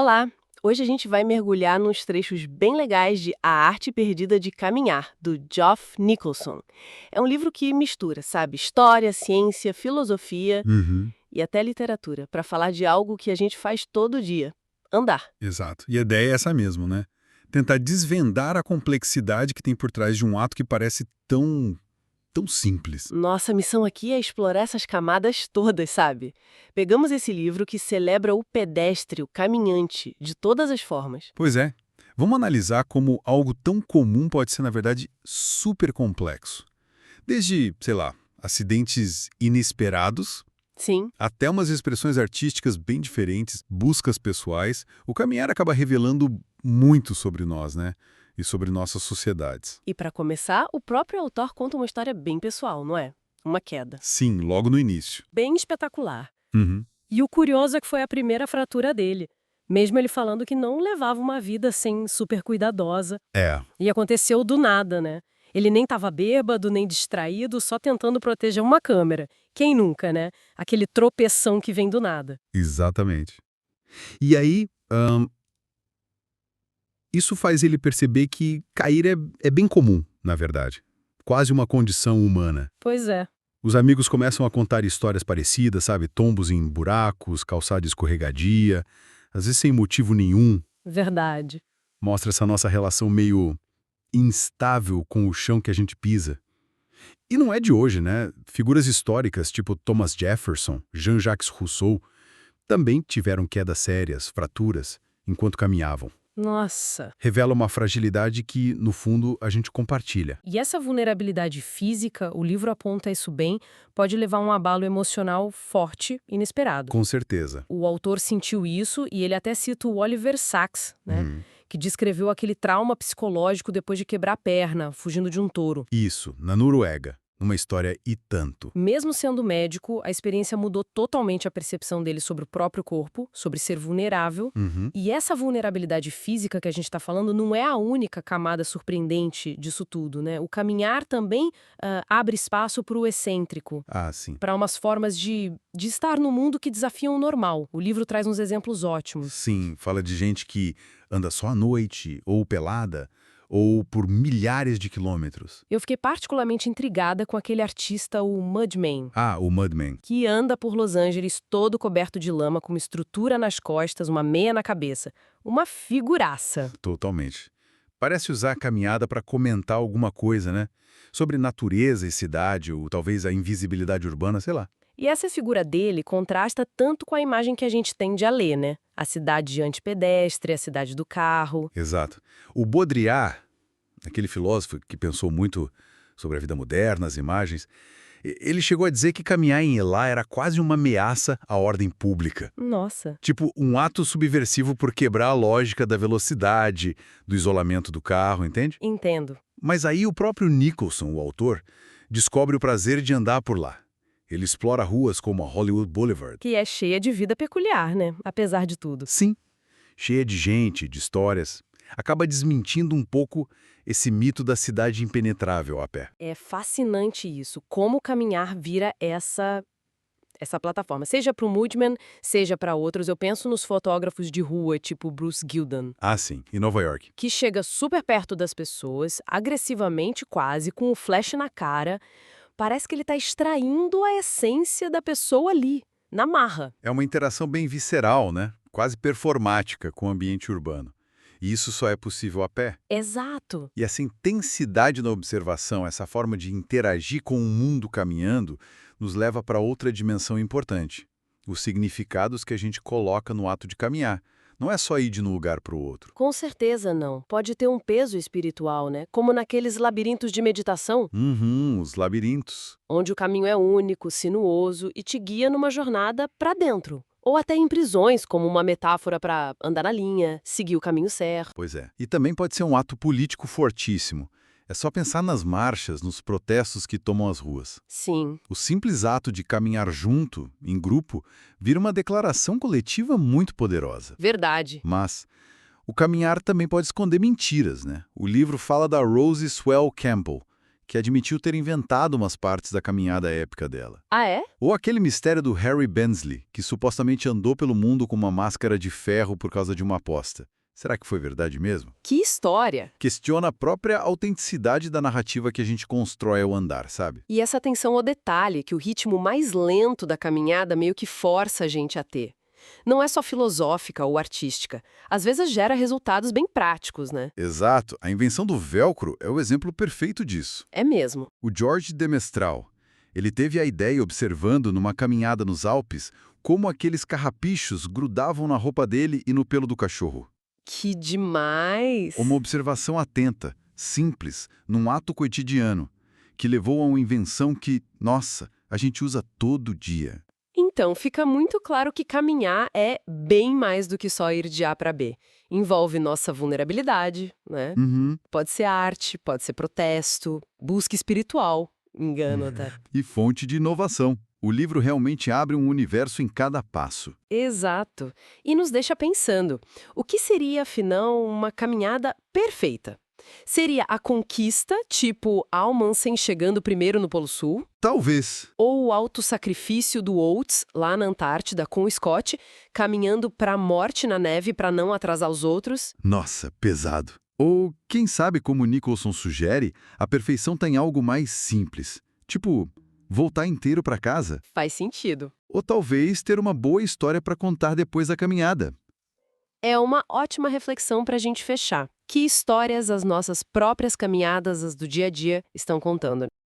Olá! Hoje a gente vai mergulhar nos trechos bem legais de A Arte Perdida de Caminhar, do Geoff Nicholson. É um livro que mistura, sabe, história, ciência, filosofia Uhum, e até literatura, para falar de algo que a gente faz todo dia: andar. exato. E a ideia é essa mesmo, né? Tentar desvendar a complexidade que tem por trás de um ato que parece tão simples. Nossa missão aqui é explorar essas camadas todas, sabe? Pegamos esse livro que celebra o pedestre, o caminhante, de todas as formas. Pois é. Vamos analisar como algo tão comum pode ser, na verdade, super complexo. Desde, sei lá, acidentes inesperados, Sim. até umas expressões artísticas bem diferentes, buscas pessoais, o caminhar acaba revelando muito sobre nós, né? E sobre nossas sociedades. E para começar, o próprio autor conta uma história bem pessoal, não é? Uma queda. Sim, logo no início. Bem espetacular. Uhum. E o curioso é que foi a primeira fratura dele, mesmo ele falando que não levava uma vida assim super cuidadosa. É, E aconteceu do nada, né? Ele nem estava bêbado, nem distraído, só tentando proteger uma câmera. Quem nunca, né? Aquele tropeção que vem do nada. exatamente. E aí, isso faz ele perceber que cair é bem comum, na verdade. Quase uma condição humana. Pois é, Os amigos começam a contar histórias parecidas, sabe? Tombos em buracos, calçada escorregadia, às vezes sem motivo nenhum. verdade. Mostra essa nossa relação meio instável com o chão que a gente pisa. E não é de hoje, né? Figuras históricas, tipo Thomas Jefferson, Jean-Jacques Rousseau, também tiveram quedas sérias, fraturas, enquanto caminhavam. Nossa. Revela uma fragilidade que, no fundo, a gente compartilha. E essa vulnerabilidade física, o livro aponta isso bem, pode levar a um abalo emocional forte, inesperado. Com certeza. O autor sentiu isso e ele até cita o Oliver Sacks, né? Hum. Que descreveu aquele trauma psicológico depois de quebrar a perna, fugindo de um touro. Isso, na Noruega, numa história e tanto. Mesmo sendo médico, a experiência mudou totalmente a percepção dele sobre o próprio corpo, sobre ser vulnerável. Uhum. E essa vulnerabilidade física que a gente está falando não é a única camada surpreendente disso tudo, né? O caminhar também abre espaço para o excêntrico, Ah, sim. para umas formas de estar no mundo que desafiam o normal. O livro traz uns exemplos ótimos. Sim, fala de gente que anda só à noite, ou pelada, ou por milhares de quilômetros. Eu fiquei particularmente intrigada com aquele artista, o Mudman, Ah, o Mudman. que anda por Los Angeles todo coberto de lama, com uma estrutura nas costas, uma meia na cabeça. Uma figuraça. Totalmente. Parece usar a caminhada para comentar alguma coisa, né? Sobre natureza e cidade, ou talvez a invisibilidade urbana, sei lá. E essa figura dele contrasta tanto com a imagem que a gente tem de Alê, né? A cidade antipedestre, a cidade do carro. Exato. O Baudrillard, aquele filósofo que pensou muito sobre a vida moderna, as imagens, ele chegou a dizer que caminhar em Elá era quase uma ameaça à ordem pública. Nossa. Tipo, um ato subversivo por quebrar a lógica da velocidade, do isolamento do carro, entende? Entendo. Mas aí o próprio Nicholson, o autor, descobre o prazer de andar por lá. Ele explora ruas como a Hollywood Boulevard. Que é cheia de vida peculiar, né? Apesar de tudo. Sim, cheia de gente, de histórias. Acaba desmentindo um pouco esse mito da cidade impenetrável a pé. É fascinante isso, como caminhar vira essa plataforma. Seja para o Mudman, seja para outros. Eu penso nos fotógrafos de rua, tipo Bruce Gilden, Ah, sim, em Nova York. que chega super perto das pessoas, agressivamente quase, com o flash na cara. Parece que ele está extraindo a essência da pessoa ali, na marra. É uma interação bem visceral, né? Quase performática com o ambiente urbano. E isso só é possível a pé. Exato. E essa intensidade na observação, essa forma de interagir com o mundo caminhando, nos leva para outra dimensão importante. Os significados que a gente coloca no ato de caminhar. Não é só ir de um lugar para o outro. Com certeza não. Pode ter um peso espiritual, né? Como naqueles labirintos de meditação, Os labirintos. onde o caminho é único, sinuoso e te guia numa jornada para dentro. Ou até em prisões, como uma metáfora para andar na linha, seguir o caminho certo. Pois é. E também pode ser um ato político fortíssimo. É só pensar nas marchas, nos protestos que tomam as ruas. Sim, O simples ato de caminhar junto, em grupo, vira uma declaração coletiva muito poderosa. verdade. Mas o caminhar também pode esconder mentiras, né? O livro fala da Rosie Swell Campbell, que admitiu ter inventado umas partes da caminhada épica dela. Ah, é? Ou aquele mistério do Harry Bensley, que supostamente andou pelo mundo com uma máscara de ferro por causa de uma aposta. Será que foi verdade mesmo? Que história! Questiona a própria autenticidade da narrativa que a gente constrói ao andar, sabe? E essa atenção ao detalhe, que o ritmo mais lento da caminhada meio que força a gente a ter. Não é só filosófica ou artística. Às vezes gera resultados bem práticos, né? Exato. A invenção do velcro é o exemplo perfeito disso. É mesmo. O George de Mestral, ele teve a ideia observando numa caminhada nos Alpes como aqueles carrapichos grudavam na roupa dele e no pelo do cachorro. Que demais! Uma observação atenta, simples, num ato cotidiano, que levou a uma invenção que, nossa, a gente usa todo dia. Então, fica muito claro que caminhar é bem mais do que só ir de A para B. Envolve nossa vulnerabilidade, né? Uhum. Pode ser arte, pode ser protesto, busca espiritual, engano até. E fonte de inovação. O livro realmente abre um universo em cada passo. Exato. E nos deixa pensando, o que seria, afinal, uma caminhada perfeita? Seria a conquista, tipo Amundsen chegando primeiro no Polo Sul? Talvez. Ou o autossacrifício do Oates, lá na Antártida, com o Scott, caminhando para a morte na neve para não atrasar os outros? Nossa, pesado. Ou, quem sabe, como Nicholson sugere, a perfeição tem algo mais simples. Tipo, voltar inteiro para casa. Faz sentido. Ou talvez ter uma boa história para contar depois da caminhada. É uma ótima reflexão para a gente fechar. Que histórias as nossas próprias caminhadas, as do dia a dia, estão contando?